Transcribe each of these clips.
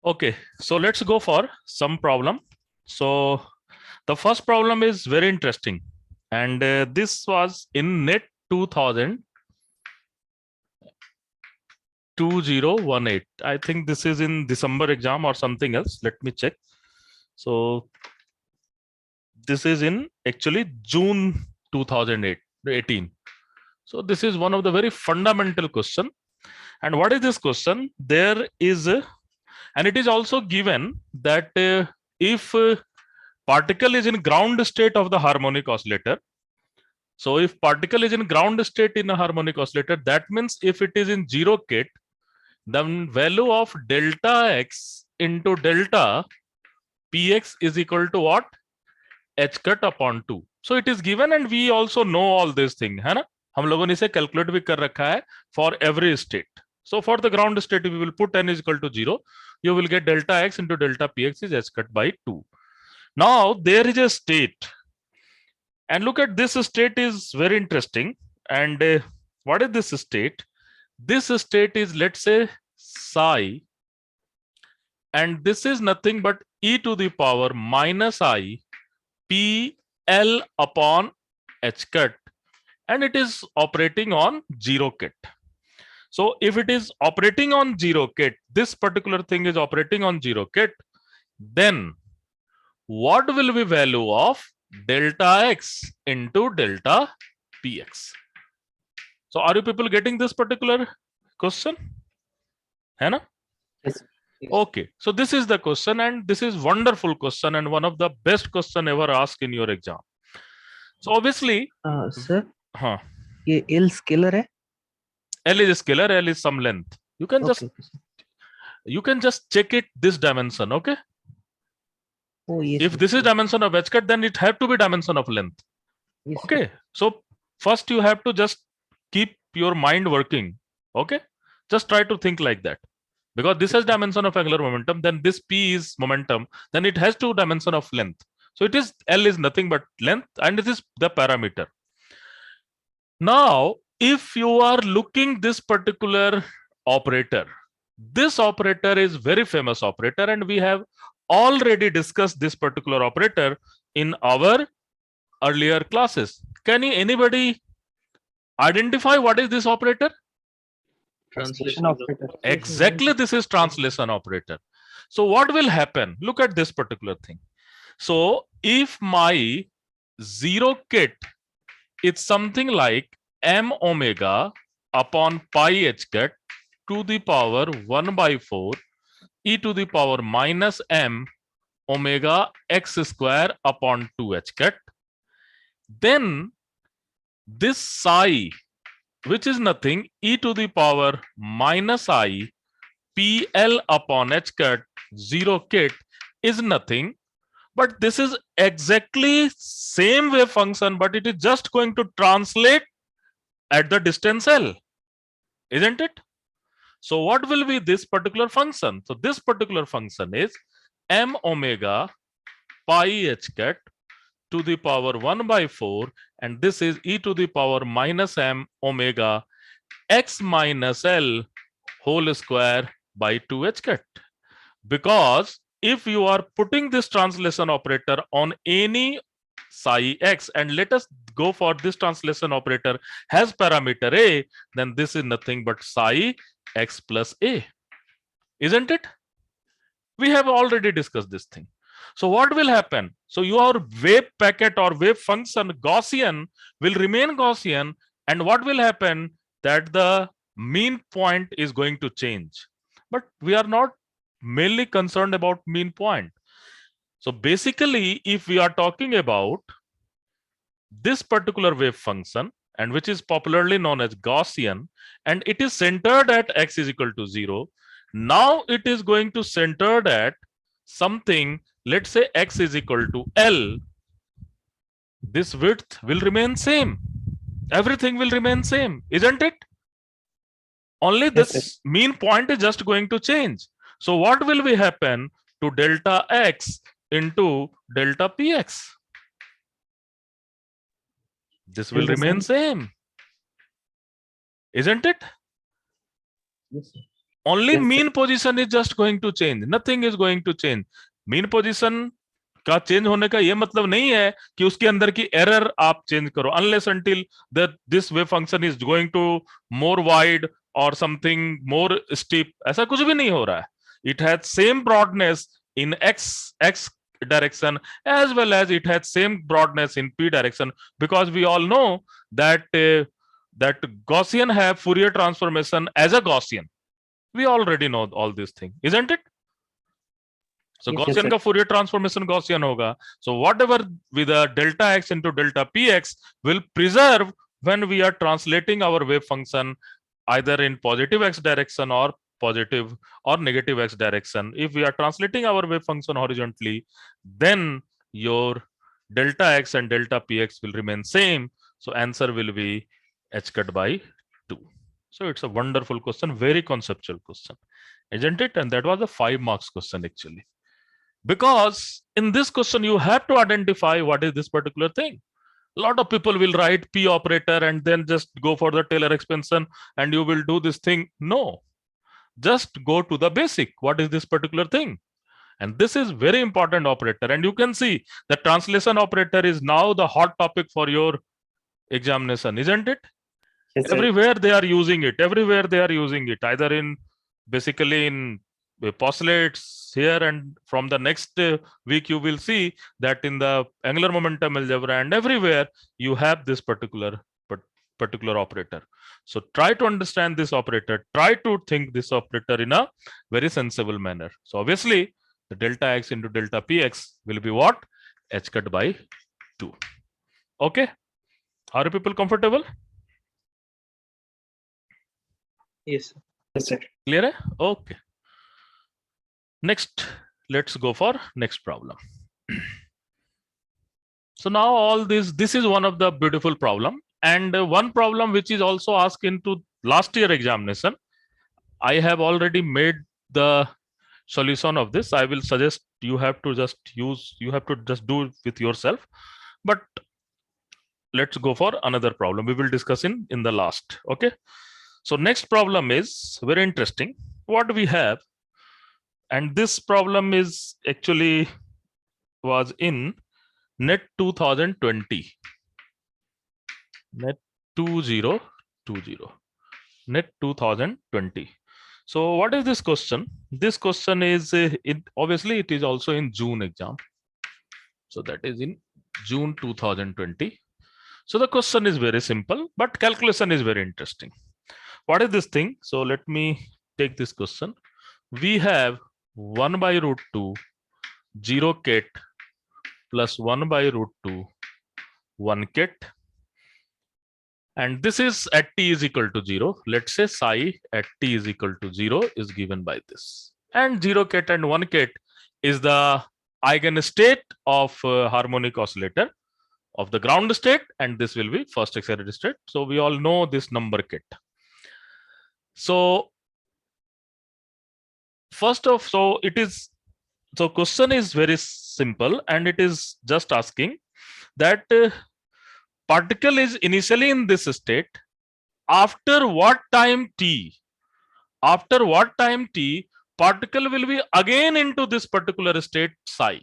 Okay, so let's go for some problem. So the first problem is very interesting, and this was in NET 2018. I think this is in December exam or something else. Let me check. So this is in actually June 2018. So this is one of the very fundamental question. And what is this question? There is, and it is also given that if particle is in ground state of the harmonic oscillator. So if particle is in ground state in a harmonic oscillator, that means if it is in zero kit, the value of delta x into delta px is equal to what? H cut upon 2. So it is given, and we also know all this thing, है ना? हम लोगों ने इसे calculate भी कर रखा है for every state. So for the ground state, we will put n is equal to 0. You will get delta x into delta px is h cut by 2. Now there is a state, and look at this state is very interesting. And what is this state? This state is, let's say, psi, and this is nothing but e to the power minus I p l upon h cut, and it is operating on zero kit. So if it is operating on zero kit, this particular thing is operating on zero kit, then what will be value of delta x into delta px? So are you people getting this particular question? है ना? Yes. Yes. Okay, so this is the question, and this is wonderful question and one of the best question ever asked in your exam. So obviously, Sir, huh, ये L scalar है? L is a scalar, L is some length. You can Okay, you can just check it this dimension, okay? Oh yes. If this is dimension of h cut, then it have to be dimension of length. Yes, Okay, so first you have to just keep your mind working. Okay, just try to think like that, because this has dimension of angular momentum, then this p is momentum, then it has two dimension of length. So it is L is nothing but length, and this is the parameter. Now if you are looking this particular operator, this operator is very famous operator, and we have already discussed this particular operator in our earlier classes. Can anybody identify what is this operator? Translation operator. Exactly, this is translation operator. So what will happen? Look at this particular thing. So if my zero kit is something like m omega upon pi h cut to the power 1 by 4 e to the power minus m omega x square upon 2 h cut, then this psi, which is nothing, e to the power minus I pl upon h cut 0 kit is nothing, but this is exactly same wave function, but it is just going to translate at the distance L, isn't it? So what will be this particular function? So this particular function is m omega pi h cut to the power 1 by 4, and this is e to the power minus m omega x minus L whole square by 2 h cut. Because if you are putting this translation operator on any psi x, and let us go for this translation operator has parameter a, then this is nothing but psi x plus a, isn't it? We have already discussed this thing. So what will happen? So your wave packet or wave function Gaussian will remain Gaussian, and what will happen? That the mean point is going to change. But we are not mainly concerned about mean point. So basically, if we are talking about this particular wave function, and which is popularly known as Gaussian, and it is centered at x is equal to 0, now it is going to centered at something, let's say x is equal to L. This width will remain same. Everything will remain same, isn't it? Only this mean point is just going to change. So what will be happen to delta x into delta px? This will remain same, isn't it? Yes, sir. only Yes, sir. mean position is just going to change, nothing is going to change. mean position का change होने का ये मतलब नहीं है कि उसके अंदर की एरर आप चेंज करो, unless until that this wave function is going to more wide और समथिंग मोर स्टीप, ऐसा कुछ भी नहीं हो रहा है. It has same broadness in x direction as well as it has same broadness in p direction, because we all know that that Gaussian have Fourier transformation as a Gaussian. We already know all these things, isn't it? So Yes, Gaussian sir. का Fourier transformation Gaussian होगा. So whatever with a delta x into delta px will preserve when we are translating our wave function either in positive x direction or positive or negative x direction. If we are translating our wave function horizontally, then your delta x and delta px will remain same. So answer will be h cut by 2. So it's a wonderful question, very conceptual question, isn't it? And that was a 5 marks question actually. Because in this question, you have to identify what is this particular thing. A lot of people will write P operator and then just go for the Taylor expansion and you will do this thing. No, just go to the basic. What is this particular thing? And this is very important operator. And you can see the translation operator is now the hot topic for your examination, isn't it? Yes, sir. Everywhere they are using it. Everywhere they are using it, either in basically in postulates here, and from the next week you will see that in the angular momentum algebra and everywhere you have this particular operator. So try to understand this operator, try to think this operator in a very sensible manner. So obviously the delta x into delta px will be what? H cut by 2. Okay, are you people comfortable? Yes, sir. Yes, sir. Clear hai? Okay. Next, let's go for next problem. So now all this is one of the beautiful problem, and one problem which is also asked into last year examination. I have already made the solution of this. I will suggest you have to just do it with yourself. But let's go for another problem. We will discuss in the last. Okay. So next problem is very interesting. What we have, and this problem is actually was in NET 2020. NET 2020. NET 2020. So what is this question? This question is obviously it is also in June exam. So that is in June 2020. So the question is very simple, but calculation is very interesting. What is this thing? So let me take this question. We have 1 by root 2 0 ket plus 1 by root 2 1 ket, and this is at t is equal to 0. Let's say psi at t is equal to 0 is given by this, and 0 ket and 1 ket is the eigenstate of harmonic oscillator of the ground state, and this will be first excited state. So we all know this number ket. So question is very simple, and it is just asking that particle is initially in this state. After what time t? After what time t, particle will be again into this particular state psi.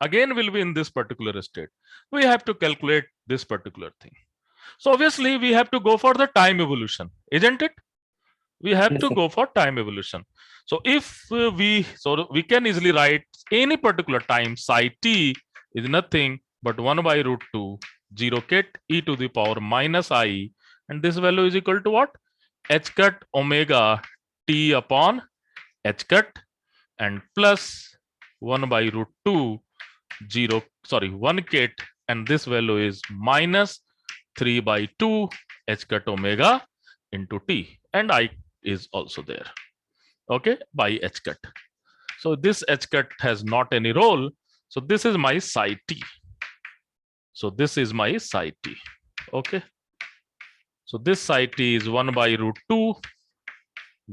Again will be in this particular state. We have to calculate this particular thing. So obviously we have to go for the time evolution, isn't it? We have to go for time evolution. So if we can easily write any particular time psi t is nothing but 1 by root 2 0 ket e to the power minus I, and this value is equal to what? H cut omega t upon h cut, and plus 1 by root 2 1 ket, and this value is minus 3 by 2 h cut omega into t, and I is also there, okay, by h cut. So this h cut has not any role, so this is my psi t. So this is my psi t, okay. So this psi t is 1 by root 2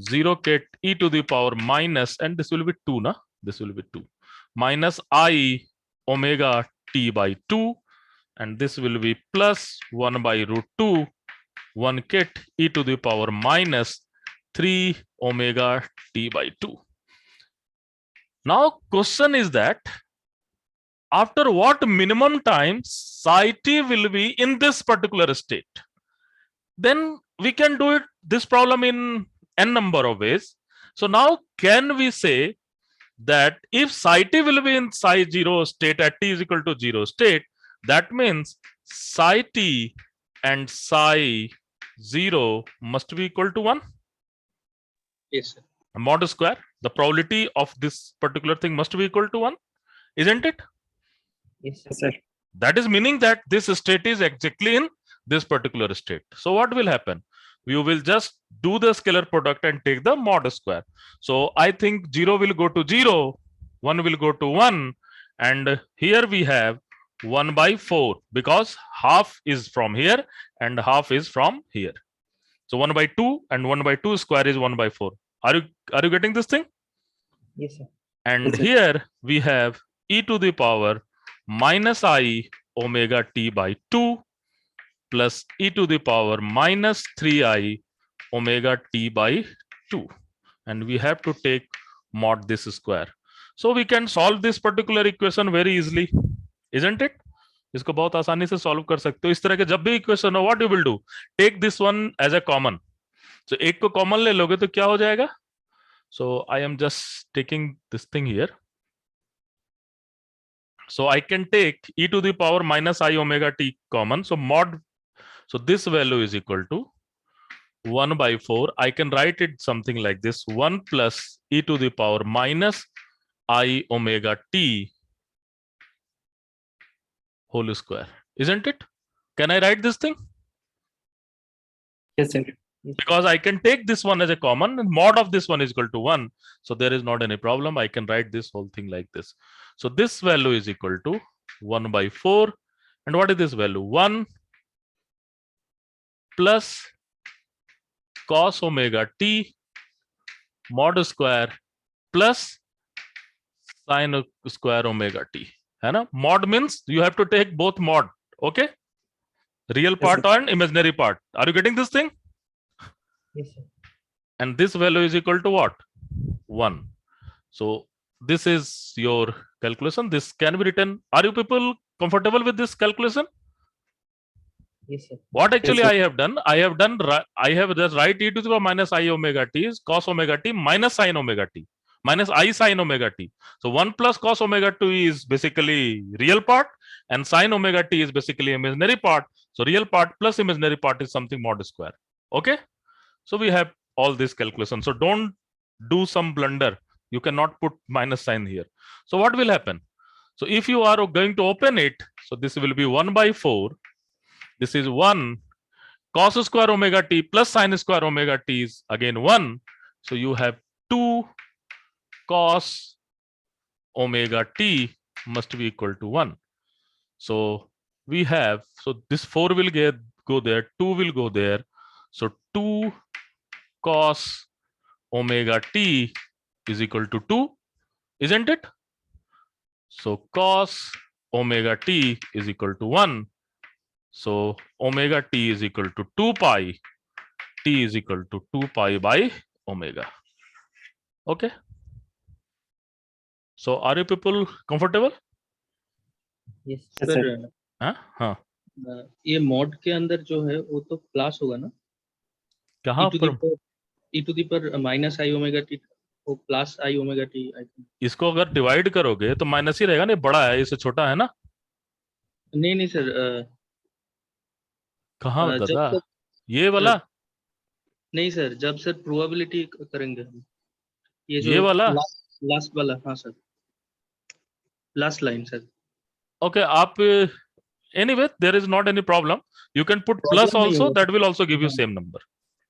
0 ket e to the power minus, and this will be 2 na, this will be 2 minus I omega t by 2, and this will be plus 1 by root 2 1 ket e to the power minus 3 omega t by 2. Now question is that after what minimum time psi t will be in this particular state? Then we can do it this problem in n number of ways. So now can we say that if psi t will be in psi 0 state at t is equal to 0 state, that means psi t and psi 0 must be equal to 1? Yes, sir. Mod square, the probability of this particular thing must be equal to 1, isn't it? Yes, sir. That is meaning that this state is exactly in this particular state. So what will happen? You will just do the scalar product and take the mod square. So I think 0 will go to 0, 1 will go to 1, and here we have 1 by 4 because half is from here and half is from here. So 1 by 2 and 1 by 2 square is 1 by 4. Are you getting this thing? Yes, sir. And Yes, sir. here we have e to the power minus I omega t by 2 plus e to the power minus 3I omega t by 2. And we have to take mod this square. So we can solve this particular equation very easily, isn't it? इसको बहुत आसानी से solve कर सकते हो. इस तरह के जब भी इक्वेशन हो, what you will do, take this one as a common. So एक को कॉमन ले लोगे तो क्या हो जाएगा? So I am just taking this thing here. So I can take e to the power minus I omega t common. So mod, so this value is equal to 1 by 4. I can write it something like this: 1 plus e to the power minus I omega t whole square. Isn't it? Can I write this thing? Yes, sir. Because I can take this one as a common, and mod of this one is equal to 1. So there is not any problem. I can write this whole thing like this. So this value is equal to 1 by 4. And what is this value? 1 plus cos omega t mod square plus sin square omega t. है ना? Mod means you have to take both mod. Okay? Real part and imaginary part. Are you getting this thing? Yes, sir. And this value is equal to what? 1. So this is your calculation. This can be written. Are you people comfortable with this calculation? Yes, sir. What actually Yes, I have done? I have just write e to the power minus I omega t is cos omega t minus sin omega t minus I sin omega t. So 1 plus cos omega t is basically real part and sin omega t is basically imaginary part. So real part plus imaginary part is something mod square. Okay? So we have all this calculation. So don't do some blunder. You cannot put minus sign here. So what will happen? So if you are going to open it, so this will be 1 by 4. This is 1. Cos square omega t plus sin square omega t is again 1. So you have 2 cos omega t must be equal to 1. So we have, so this 4 will go there, 2 will go there. So 2 cos omega t is equal to 2, isn't it? So cos omega t is equal to 1. So omega t is equal to 2 pi. T is equal to 2 pi by omega. Okay. So are you people comfortable? yes, sir sir. हाँ. ये mod के अंदर जो है वो तो class होगा ना, कहाँ पर? ई टू दी पर माइनस आई ओमेगा टी वो plus I omega T I think. इसको अगर डिवाइड करोगे तो माइनस ही रहेगा ना, बड़ा है इससे छोटा है ना. नहीं सर, कहाँ जब गधा? तक ये वाला? नहीं सर, जब सर प्रोबेबिलिटी करेंगे हम, ये जो ये वाला? लास्ट वाला. हाँ sir, last line sir. Okay, आप anyway there is not any problem. You can put plus Problem नहीं also, होगा. that will also give you same number.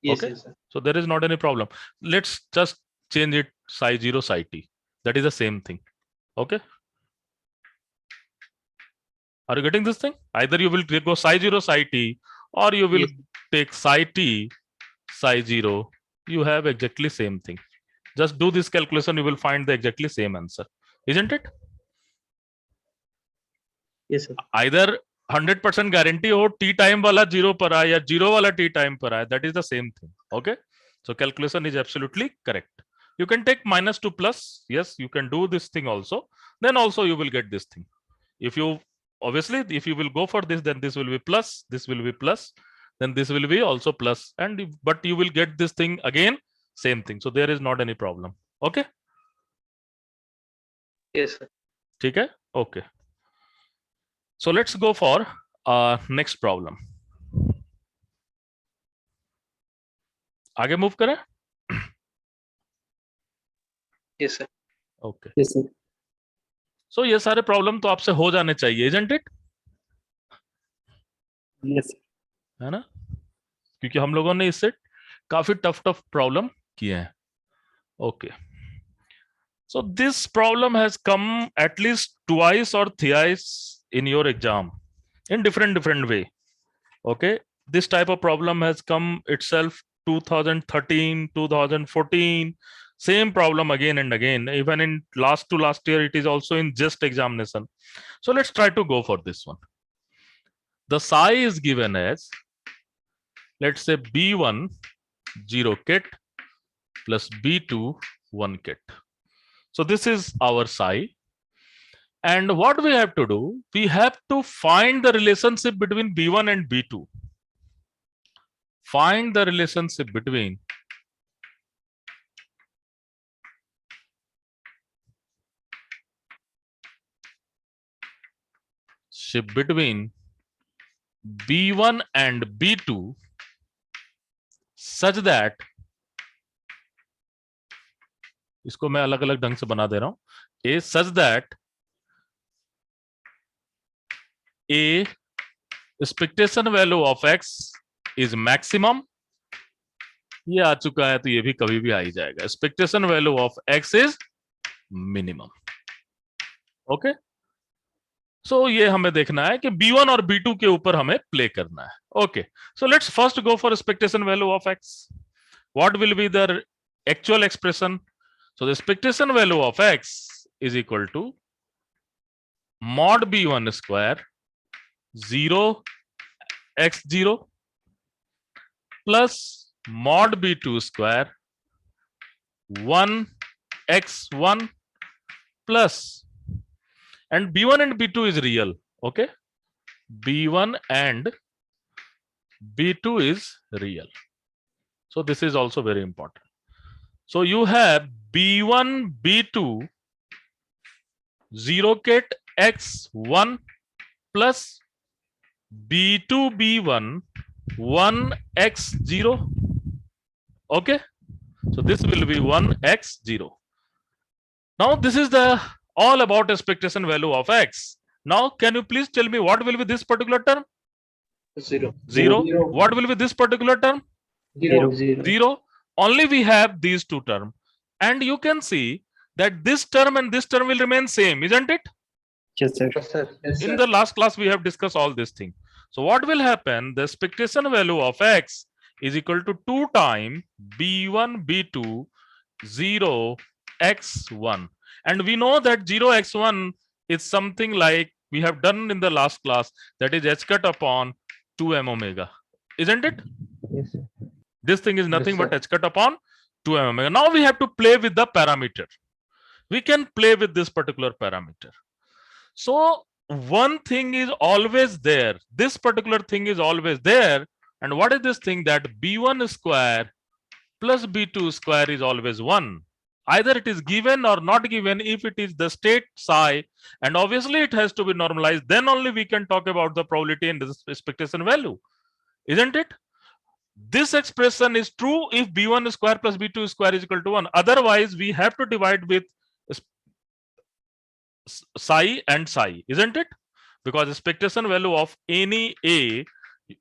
Yes, Okay. yes, sir. So there is not any problem. Let's just change it psi 0 psi t. That is the same thing. Okay. Are you getting this thing? Either you will go psi 0 psi t or you will Yes. take psi t psi 0. You have exactly same thing. Just do this calculation, you will find the exactly same answer, isn't it? Yes, sir. Either 100% guarantee हो t time वाला 0 पर आए या 0 वाला t time पर आए, that is the same thing. Okay. So calculation is absolutely correct. You can take minus to plus. Yes, you can do this thing also. Then also you will get this thing. If you obviously, if you will go for this, then this will be plus, this will be plus, then this will be also plus, and but you will get this thing again, same thing. So there is not any problem. Okay. Yes, sir. Okay. Okay. So let's go for next problem. आगे move करें. Yes, sir. Okay. Yes, sir. So ये सारे problem तो आपसे हो जाने चाहिए, isn't it? Yes, sir. है ना, क्योंकि हम लोगों ने इससे काफी टफ प्रॉब्लम किए हैं. Okay. So this problem has come at least twice or thrice in your exam in different way. Okay. This type of problem has come itself 2013, 2014, same problem again and again. Even in last year, it is also in JEST examination. So let's try to go for this one. The psi is given as, let's say, B1 0 kit plus B2 1 kit. So this is our psi. And what we have to do, we have to find the relationship between B1 and B2. Find the relationship between B1 and B2 such that, इसको मैं अलग अलग ढंग से बना दे रहा हूं, A such that A expectation value of X is maximum. ये आ चुका है तो ये भी कभी भी आ ही जाएगा. Expectation value of X is minimum. Okay. So ये हमें देखना है कि B1 और B2 के ऊपर हमें प्ले करना है. Okay. So let's first go for expectation value of X. What will be the actual expression? So the expectation value of X is equal to mod B1 square 0 x0 plus mod B2 square 1 x1 plus, and B1 and B2 is real. Okay. B1 and B2 is real. So this is also very important. So you have B1, B2, 0 kit x1 plus B2, B1, 1 x0. Okay. So this will be 1 x0. Now this is the all about expectation value of X. Now can you please tell me what will be this particular term? 0. 0. What will be this particular term? 0. 0. Only we have these two terms, and you can see that this term and this term will remain same, isn't it? Yes, sir. Yes, sir. Yes, In sir. the last class we have discussed all this thing. So what will happen? The expectation value of X is equal to 2 times B1 B2 0 x1, and we know that 0 x1 is something like we have done in the last class, that is h cut upon 2m omega, isn't it? Yes, sir. This thing is nothing Yes, but sir. h cut upon 2m omega. Now we have to play with the parameter. We can play with this particular parameter. So one thing is always there. This particular thing is always there. And what is this thing? That B1 square plus B2 square is always 1. Either it is given or not given. If it is the state psi, and obviously it has to be normalized, then only we can talk about the probability and this expectation value, isn't it? This expression is true if B1 square plus B2 square is equal to 1. Otherwise, we have to divide with psi and psi, isn't it? Because expectation value of any A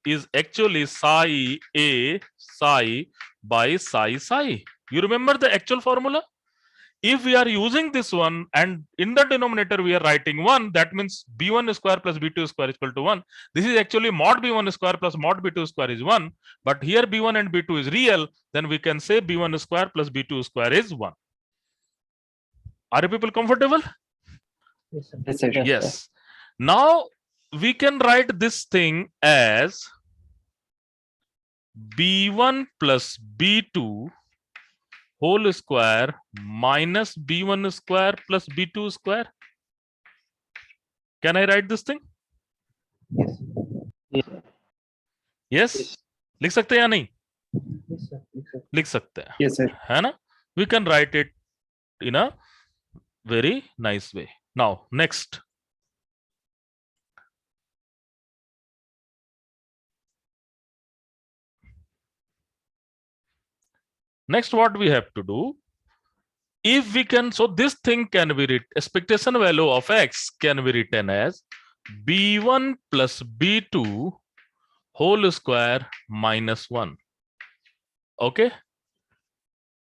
is actually psi A psi by psi psi. You remember the actual formula? If we are using this one and in the denominator we are writing 1, that means B1 square plus B2 square is equal to 1. This is actually mod B1 square plus mod B2 square is 1. But here B1 and B2 is real, then we can say B1 square plus B2 square is 1. Are you people comfortable? Yes, sir. Yes, sir. Yes. Now we can write this thing as b1 plus b2 whole square minus b1 square plus b2 square. Can I write this thing? Yes. Yes. Yes. Yes. लिख सकते हैं या नहीं? Yes, sir. Yes, sir. लिख सकते हैं, Yes, sir. है ना? We can write it in a very nice way. Now, next. Next, what we have to do, if we can, so this thing can be written, expectation value of x can be written as b1 plus b2 whole square minus 1. Okay.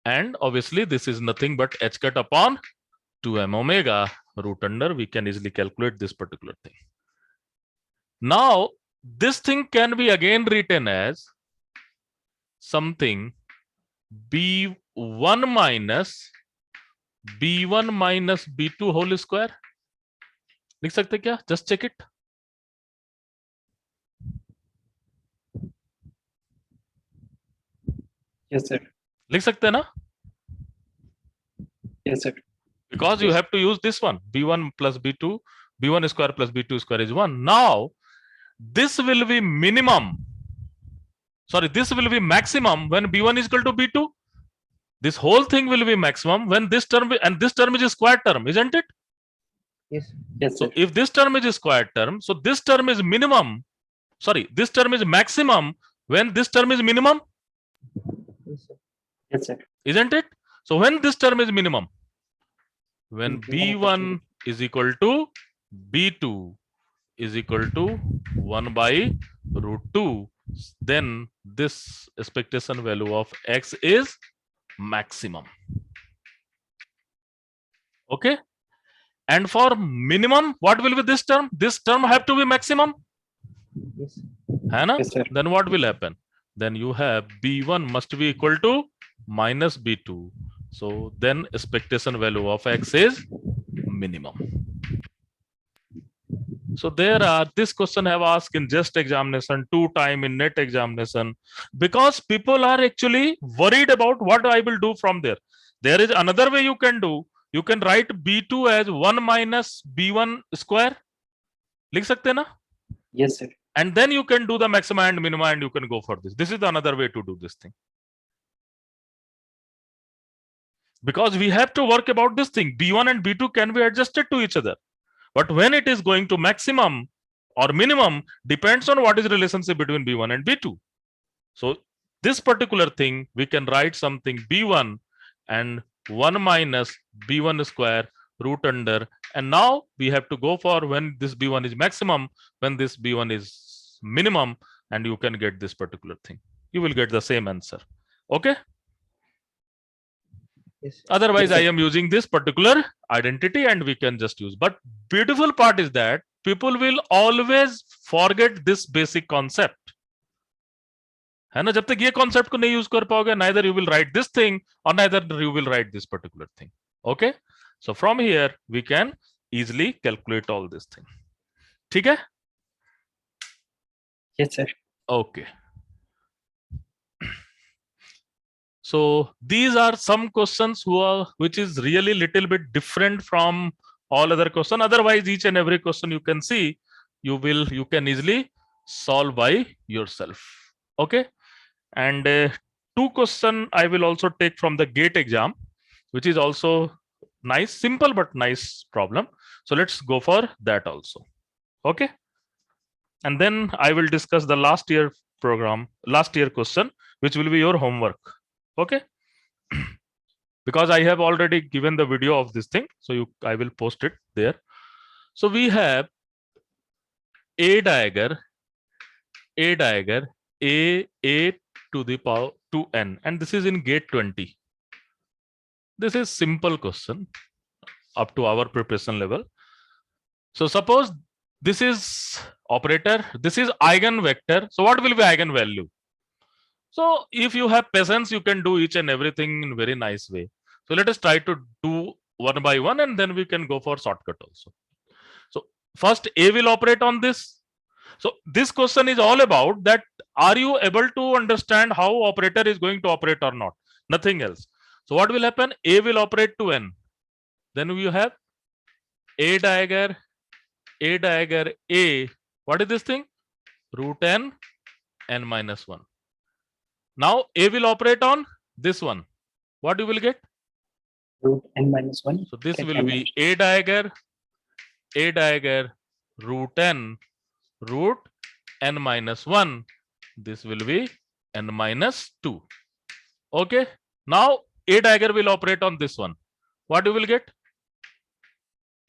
And obviously, this is nothing but h cut upon 2m omega root under. We can easily calculate this particular thing. Now, this thing can be again written as something b1 minus b2 whole square. लिख सकते क्या? Just check it. Yes, sir. लिख सकते हैं ना? Yes, sir. Because you have to use this one, b1 plus b2, b1 square plus b2 square is 1. Now, this will be minimum. Sorry, this will be maximum when b1 is equal to b2. This whole thing will be maximum when this term, and this term is a square term, isn't it? Yes. Yes, So sir. if this term is a square term, so this term is minimum. Sorry, this term is maximum when this term is minimum, Yes, sir. Yes, sir. isn't it? So when this term is minimum, when Mhm. b1 is equal to b2 is equal to 1 by root 2, then this expectation value of x is maximum. Okay. And for minimum, what will be this term? This term have to be maximum. Yes. है ना? Yes, sir. Then what will happen? Then you have b1 must be equal to minus b2. So then expectation value of x is minimum. So there are, this question have asked in JEST examination, 2 times in NET examination, because people are actually worried about what I will do from there. There is another way you can do. You can write b2 as 1 minus b1 square. लिख सकते हैं ना? Yes, sir. And then you can do the maxima and minima and you can go for this. This is the another way to do this thing. Because we have to work about this thing. b1 and b2 can be adjusted to each other. But when it is going to maximum or minimum depends on what is the relationship between b1 and b2. So this particular thing, we can write something b1 and 1 minus b1 square root under. And now we have to go for when this b1 is maximum, when this b1 is minimum, and you can get this particular thing. You will get the same answer. Okay. Yes, sir. Otherwise, Yes, I sir. am using this particular identity and we can just use. But beautiful part is that people will always forget this basic concept. है ना? जब तक ये concept को नहीं use कर पाओगे, neither you will write this thing or neither you will write this particular thing. Okay. So from here, we can easily calculate all this thing. ठीक है? Yes, sir. Okay. So these are some questions which is really little bit different from all other questions. Otherwise, each and every question you can see, you can easily solve by yourself. Okay. And 2 questions I will also take from the GATE exam, which is also nice, simple but nice problem. So let's go for that also. Okay. And then I will discuss the last year program, last year question, which will be your homework. Okay. Because I have already given the video of this thing, so I will post it there. So we have a dagger a to the power 2n, and this is in GATE 20. This is simple question up to our preparation level. So suppose this is operator, this is eigenvector. So what will be eigenvalue? So if you have patience, you can do each and everything in very nice way. So let us try to do one by one and then we can go for shortcut also. So first A will operate on this. So this question is all about that. Are you able to understand how operator is going to operate or not? Nothing else. So what will happen? A will operate to n. Then you have A dagger, A. What is this thing? Root n, n minus 1. Now A will operate on this one. What you will get? Root n minus 1. So this Get will n be A dagger, root n minus 1. This will be n minus 2. Okay. Now A dagger will operate on this one. What you will get?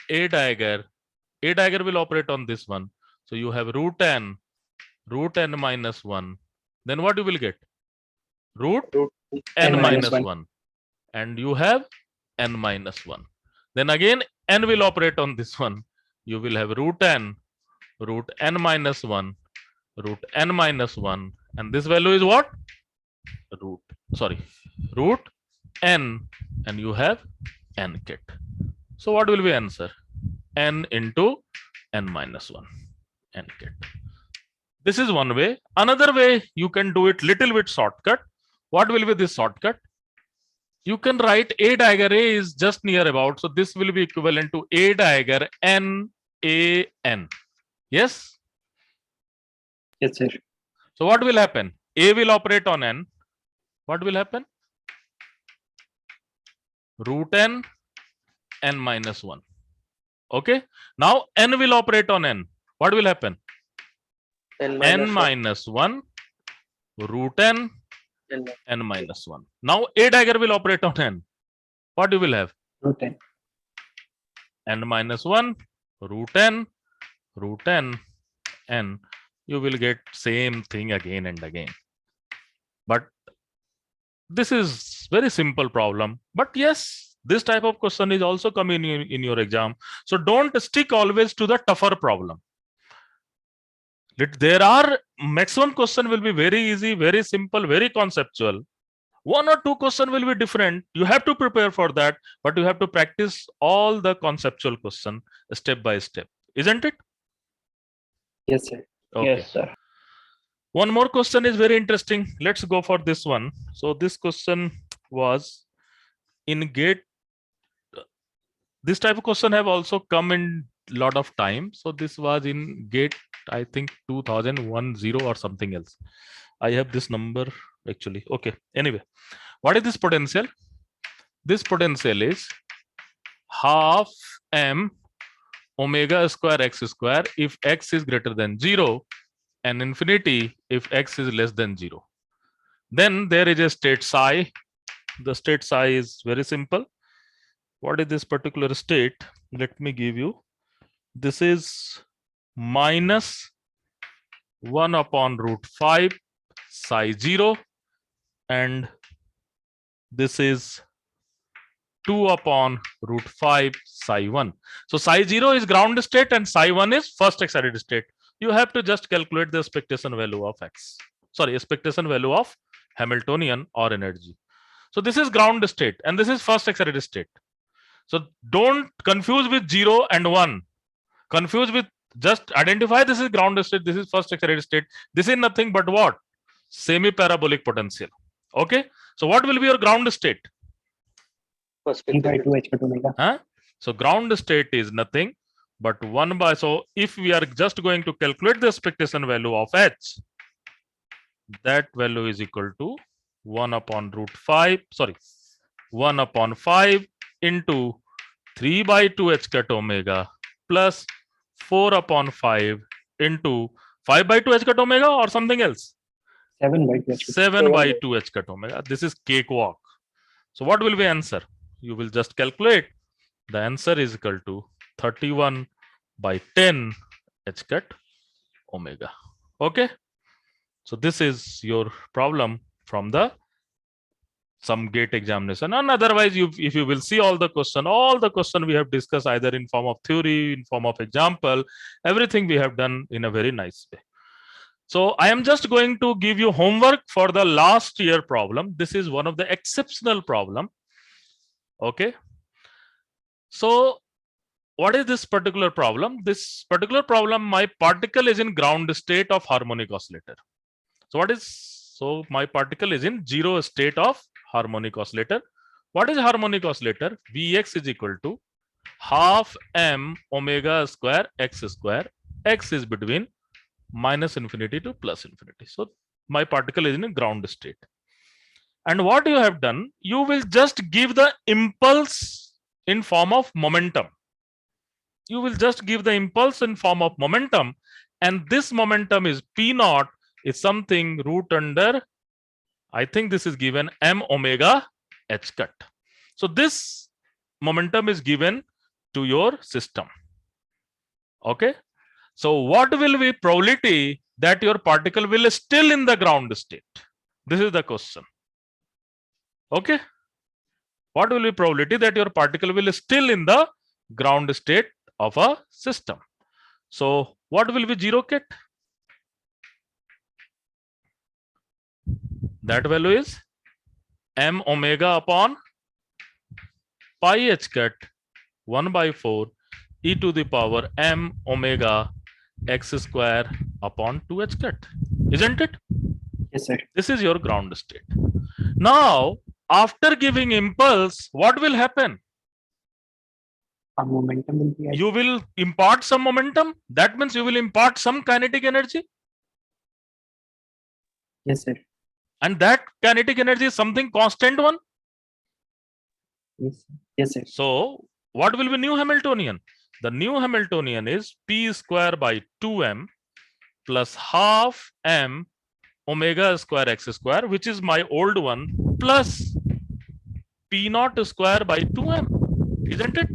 A dagger will operate on this one. So you have root n minus 1. Then what you will get? Root n minus 1. And you have n minus 1. Then again n will operate on this one. You will have root n minus 1, and this value is what? Root n, and you have n kit. So what will be answer? N into n minus 1, n kit. This is one way. Another way you can do it little bit shortcut. What will be this shortcut? You can write A dagger A is just near about. So this will be equivalent to A dagger n A n. Yes? Yes, sir. So what will happen? A will operate on n. What will happen? Root n minus 1. Okay. Now n will operate on n. What will happen? N minus 1 root n minus 1. Now A dagger will operate on n. What you will have? Root n. N minus 1 root n n. You will get same thing again and again. But this is very simple problem. But yes, this type of question is also coming in your exam. So don't stick always to the tougher problem. There are maximum question will be very easy, very simple, very conceptual. One or two question will be different. You have to prepare for that, but you have to practice all the conceptual question step by step, isn't it? Yes, sir. Okay. Yes, sir. One more question is very interesting. Let's go for this one. So this question was in GATE. This type of question have also come in lot of time. So this was in GATE, I think 2010 or something else. I have this number actually. Okay. Anyway, what is this potential? This potential is half m omega square x square if x is greater than 0 and infinity if x is less than 0. Then there is a state psi. The state psi is very simple. What is this particular state? Let me give you. This is minus 1 upon root 5 psi 0, and this is 2 upon root 5 psi 1. So psi 0 is ground state and psi 1 is first excited state. You have to just calculate the expectation value of x. Sorry, expectation value of Hamiltonian or energy. So this is ground state and this is first excited state. So don't confuse with 0 and 1. Confuse with, just identify this is ground state, this is first excited state. This is nothing but what? Semi-parabolic potential. Okay. So what will be your ground state? E by 2 h cut omega. Huh? So ground state is nothing but 1 by, so if we are just going to calculate the expectation value of h, that value is equal to 1 upon root 5, sorry, 1 upon 5 into 3 by 2 h cut omega plus 4 upon 5 into 5 by 2 h cut omega or something else? 7 by 2 h. 7 by 2 h cut omega. This is cakewalk. So what will be answer? You will just calculate. The answer is equal to 31 by 10 h cut omega. Okay. So this is your problem from the some GATE examination. And otherwise, if you will see all the question we have discussed either in form of theory, in form of example, everything we have done in a very nice way. So I am just going to give you homework for the last year problem. This is one of the exceptional problem. Okay. So what is this particular problem? This particular problem, my particle is in ground state of harmonic oscillator. So my particle is in 0 state of harmonic oscillator. What is harmonic oscillator? Vx is equal to half m omega square x square. X is between minus infinity to plus infinity. So my particle is in a ground state. And what you have done, you will just give the impulse in form of momentum. You will just give the impulse in form of momentum, and this momentum is P naught is something root under, I think this is given m omega h cut. So this momentum is given to your system. Okay. So what will be probability that your particle will still in the ground state? This is the question. Okay. What will be probability that your particle will still in the ground state of a system? So what will be 0 ket? That value is m omega upon pi h cut 1 by 4 e to the power m omega x square upon 2h cut. Isn't it? Yes, sir. This is your ground state. Now, after giving impulse, what will happen? A momentum will be. You will impart some momentum. That means you will impart some kinetic energy. Yes, sir. And that kinetic energy is something constant one. Yes, sir. Yes, sir. So what will be new Hamiltonian? The new Hamiltonian is P square by 2m plus half m omega square x square, which is my old one, plus P naught square by 2m. Isn't it?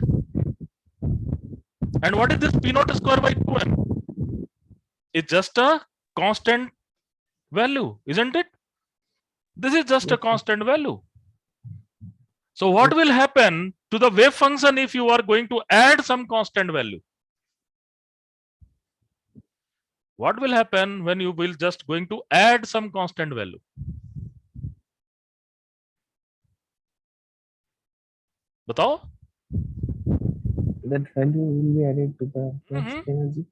And what is this P naught square by 2m? It's just a constant value, isn't it? This is just a constant value. So what will happen to the wave function if you are going to add some constant value? What will happen when you will just going to add some constant value? Batao? That value will be added to the energy.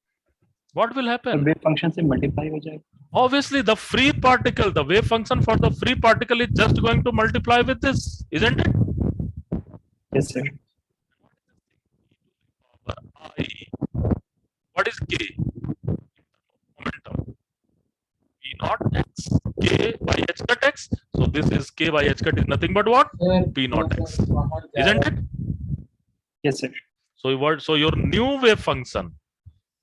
What will The happen? wave function से multiply हो जाएगा. Obviously, the free particle, the wave function for the free particle is just going to multiply with this, isn't it? Yes, sir. What is K? Momentum. P naught x. K by h cut x. So this is K by h cut is nothing but what? P naught x. Isn't it? Yes, sir. So your new wave function.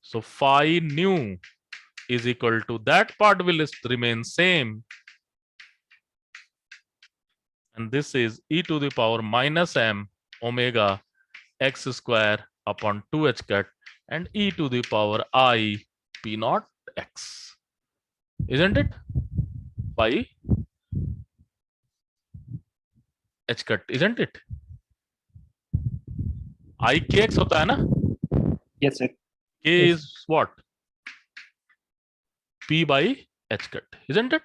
So phi new is equal to that part will remain same. And this is e to the power minus m omega x square upon 2h cut and e to the power I p naught x. Isn't it? By h cut, isn't it? I kx होता है ना? Yes, sir. K is what? P by h cut, isn't it?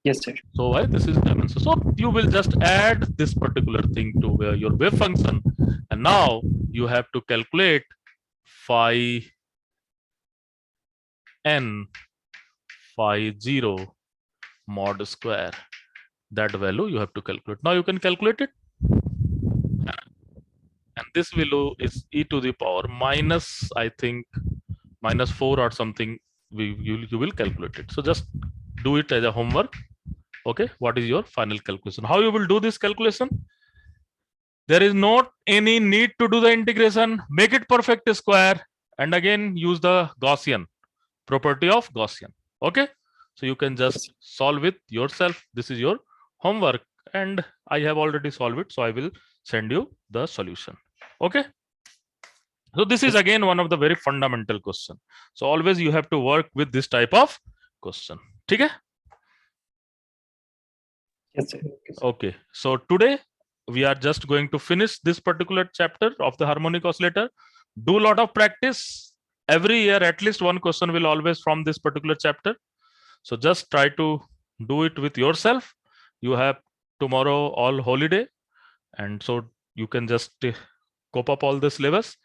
Yes, sir. So why this is dimension? So you will just add this particular thing to your wave function, and now you have to calculate phi n phi 0 mod square. That value you have to calculate. Now you can calculate it, and this value is e to the power minus, I think, minus 4 or something. You will calculate it. So just do it as a homework. Okay, what is your final calculation? How you will do this calculation? There is not any need to do the integration. Make it perfect square, and again use the Gaussian property of Gaussian. Okay, so you can just solve it yourself. This is your homework, and I have already solved it, so I will send you the solution. Okay. So this is again one of the very fundamental question. So always you have to work with this type of question. Okay. Yes, sir. Okay. So today we are just going to finish this particular chapter of the harmonic oscillator. Do a lot of practice. Every year at least one question will always from this particular chapter. So just try to do it with yourself. You have tomorrow all holiday, and so you can just cope up all the syllabus.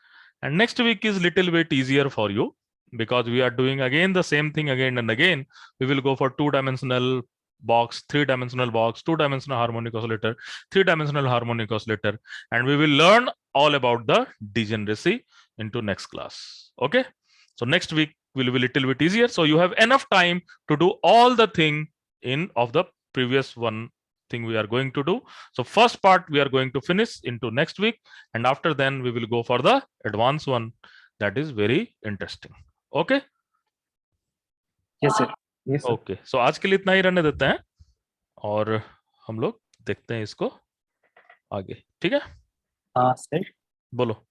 And next week is little bit easier for you because we are doing again the same thing again and again. We will go for 2-dimensional box, 3-dimensional box, 2-dimensional harmonic oscillator, 3-dimensional harmonic oscillator, and we will learn all about the degeneracy into next class. Okay, so next week will be little bit easier, so you have enough time to do all the thing in of the previous one thing we are going to do. So first part we are going to finish into next week, and after then we will go for the advanced one that is very interesting. Okay, Yes, sir. Yes, sir. Okay so आज के लिए इतना ही रहने देते हैं और हम लोग देखते हैं इसको आगे, ठीक है? हाँ सर बोलो।